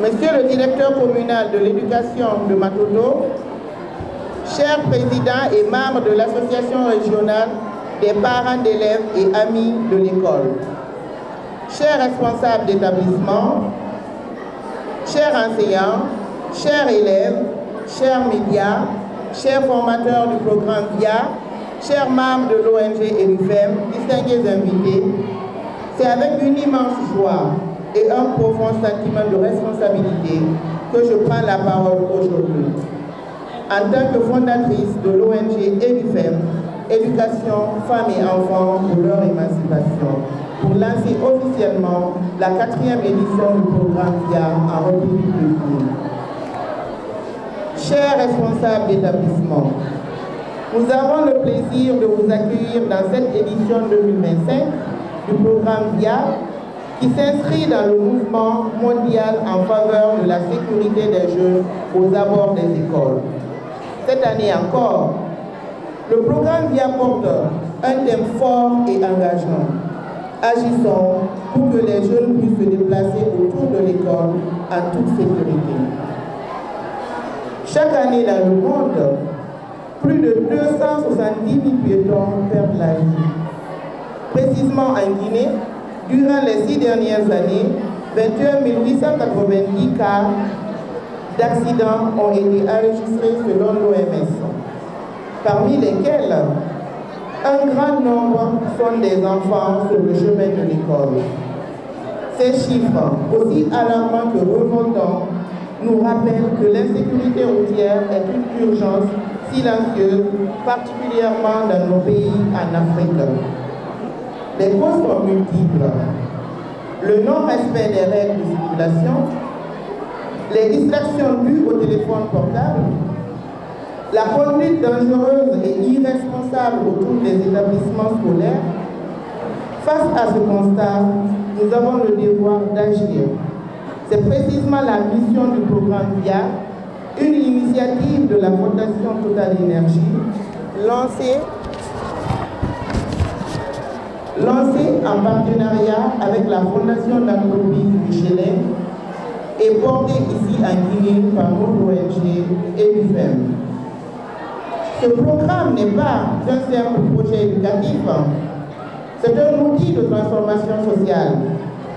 Monsieur le directeur communal de l'éducation de Matoto, chers présidents et membres de l'association régionale des parents d'élèves et amis de l'école, chers responsables d'établissement, chers enseignants, chers élèves, chers médias, chers formateurs du programme VIA, chers membres de l'ONG et du FEM, distingués invités, c'est avec une immense joie et un profond sentiment de responsabilité que je prends la parole aujourd'hui. En tant que fondatrice de l'ONG et du FEM, Éducation, Femmes et Enfants pour leur émancipation, pour lancer officiellement la 4e édition du programme VIA en République du Congo. Chers responsables d'établissement, nous avons le plaisir de vous accueillir dans cette édition 2025 du programme VIA qui s'inscrit dans le mouvement mondial en faveur de la sécurité des jeunes aux abords des écoles. Cette année encore, le programme VIA porte un thème fort et engageant. Agissons pour que les jeunes puissent se déplacer autour de l'école en toute sécurité. Chaque année dans le monde, plus de 270 000 piétons perdent la vie. Précisément en Guinée, durant les 6 dernières années, 21 890 cas d'accidents ont été enregistrés selon l'OMS, parmi lesquels un grand nombre sont des enfants sur le chemin de l'école. Ces chiffres, aussi alarmants que revoltants, nous rappellent que l'insécurité routière est une urgence silencieuse, particulièrement dans nos pays en Afrique. Les causes sont multiples. Le non-respect des règles de circulation, les distractions dues au téléphone portable, la conduite dangereuse et irresponsable autour des établissements scolaires. Face à ce constat, nous avons le devoir d'agir. C'est précisément la mission du programme VIA, une initiative de la Fondation Total Énergie, lancée en partenariat avec la Fondation d'entreprise Michelin et portée ici en Guinée par notre ONG et du FEM. Ce programme n'est pas un simple projet éducatif, c'est un outil de transformation sociale,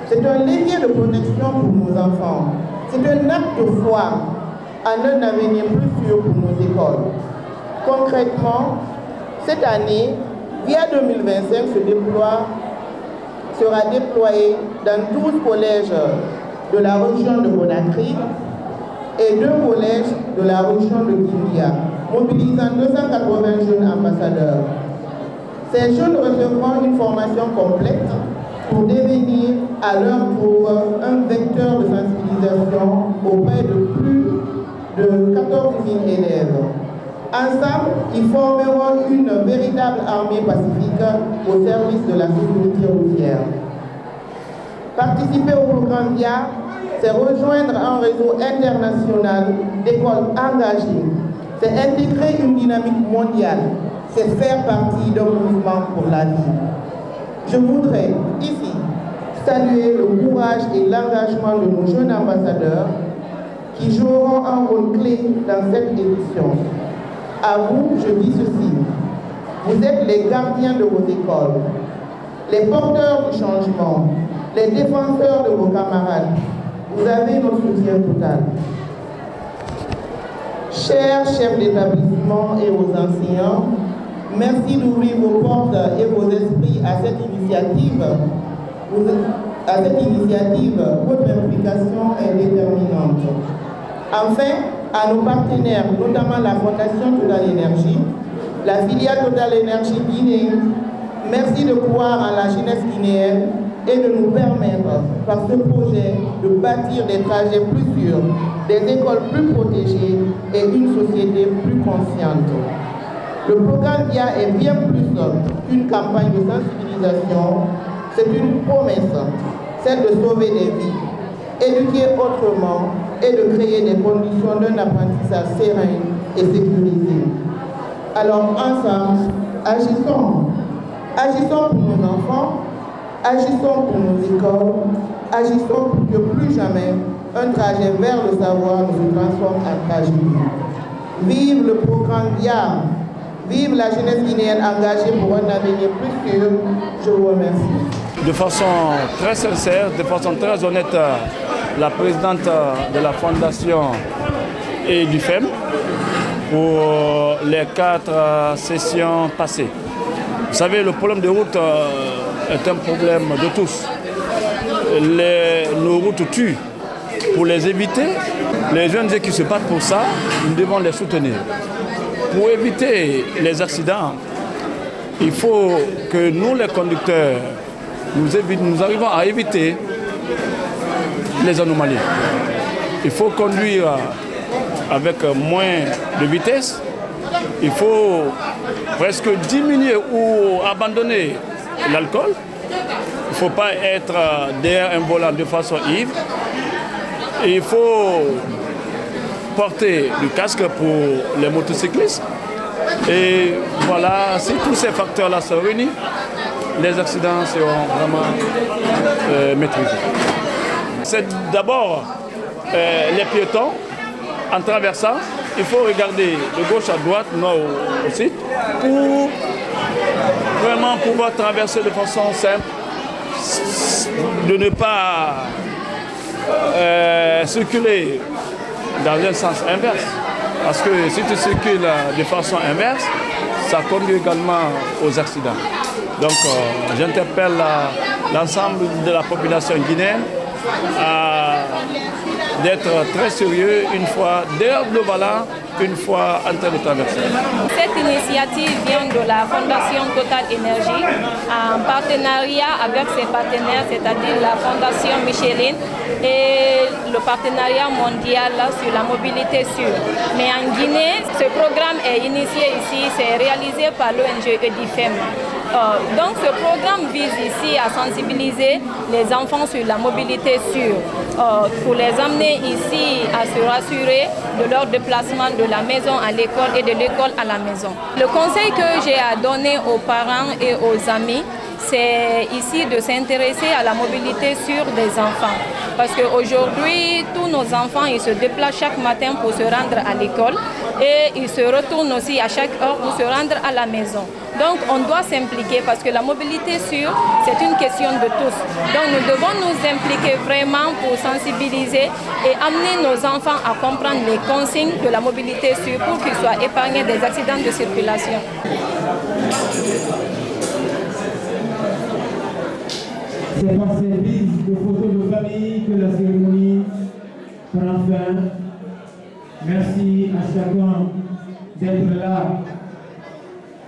c'est un levier de protection pour nos enfants, c'est un acte de foi en un avenir plus sûr pour nos écoles. Concrètement, cette année, VIA 2025 sera déployé dans 12 collèges de la région de Conakry et 2 collèges de la région de Guinea, mobilisant 280 jeunes ambassadeurs. Ces jeunes recevront une formation complète pour devenir à leur tour un vecteur de sensibilisation auprès de plus de 14 000 élèves. Ensemble, ils formeront une véritable armée pacifique au service de la sécurité routière. Participer au programme VIA, c'est rejoindre un réseau international d'écoles engagées, c'est intégrer une dynamique mondiale, c'est faire partie d'un mouvement pour la vie. Je voudrais ici saluer le courage et l'engagement de nos jeunes ambassadeurs qui joueront un rôle clé dans cette édition. À vous, je dis ceci, vous êtes les gardiens de vos écoles, les porteurs du changement, les défenseurs de vos camarades. Vous avez notre soutien total. Chers chefs d'établissement et aux enseignants, merci d'ouvrir vos portes et vos esprits à cette initiative. Votre implication est déterminante. Enfin, à nos partenaires, notamment la Fondation Total Énergie, la filiale Total Énergie Guinée, merci de croire en la jeunesse guinéenne et de nous permettre, par ce projet, de bâtir des trajets plus sûrs, des écoles plus protégées et une société plus consciente. Le programme VIA est bien plus qu'une campagne de sensibilisation, c'est une promesse, celle de sauver des vies, éduquer autrement et de créer des conditions d'un apprentissage serein et sécurisé. Alors ensemble, agissons. Agissons pour nos enfants, agissons pour nos écoles, agissons pour que plus jamais un trajet vers le savoir se transforme en tragédie. Vive le programme VIA, vive la jeunesse guinéenne engagée pour un avenir plus sûr. Je vous remercie. De façon très sincère, de façon très honnête, la présidente de la Fondation et du FEM pour les 4 sessions passées. Vous savez, le problème de route est un problème de tous. Nos routes tuent. Pour les éviter, les jeunes qui se battent pour ça, nous devons les soutenir. Pour éviter les accidents, il faut que nous, les conducteurs, nous arrivons à éviter les anomalies. Il faut conduire avec moins de vitesse. Il faut presque diminuer ou abandonner l'alcool. Il ne faut pas être derrière un volant de façon ivre. Il faut porter du casque pour les motocyclistes. Et voilà, si tous ces facteurs-là sont réunis, les accidents seront vraiment maîtrisés. C'est d'abord les piétons. En traversant, il faut regarder de gauche à droite, nord au sud, pour vraiment pouvoir traverser de façon simple, de ne pas circuler dans un sens inverse. Parce que si tu circules de façon inverse, ça conduit également aux accidents. Donc j'interpelle l'ensemble de la population guinéenne d'être très sérieux une fois derrière le volant, une fois en train de traverser. Cette initiative vient de la Fondation Total Énergie en partenariat avec ses partenaires, c'est-à-dire la Fondation Micheline et le partenariat mondial sur la mobilité sûre. Mais en Guinée, ce programme est initié ici, c'est réalisé par l'ONG EDIFEM. Donc ce programme vise ici à sensibiliser les enfants sur la mobilité sûre, pour les amener ici à se rassurer de leur déplacement de la maison à l'école et de l'école à la maison. Le conseil que j'ai à donner aux parents et aux amis, c'est ici de s'intéresser à la mobilité sûre des enfants. Parce qu'aujourd'hui, tous nos enfants ils se déplacent chaque matin pour se rendre à l'école et ils se retournent aussi à chaque heure pour se rendre à la maison. Donc on doit s'impliquer parce que la mobilité sûre, c'est une question de tous. Donc nous devons nous impliquer vraiment pour sensibiliser et amener nos enfants à comprendre les consignes de la mobilité sûre pour qu'ils soient épargnés des accidents de circulation. C'est par ces prises de photos de famille que la cérémonie prend fin. Merci à chacun d'être là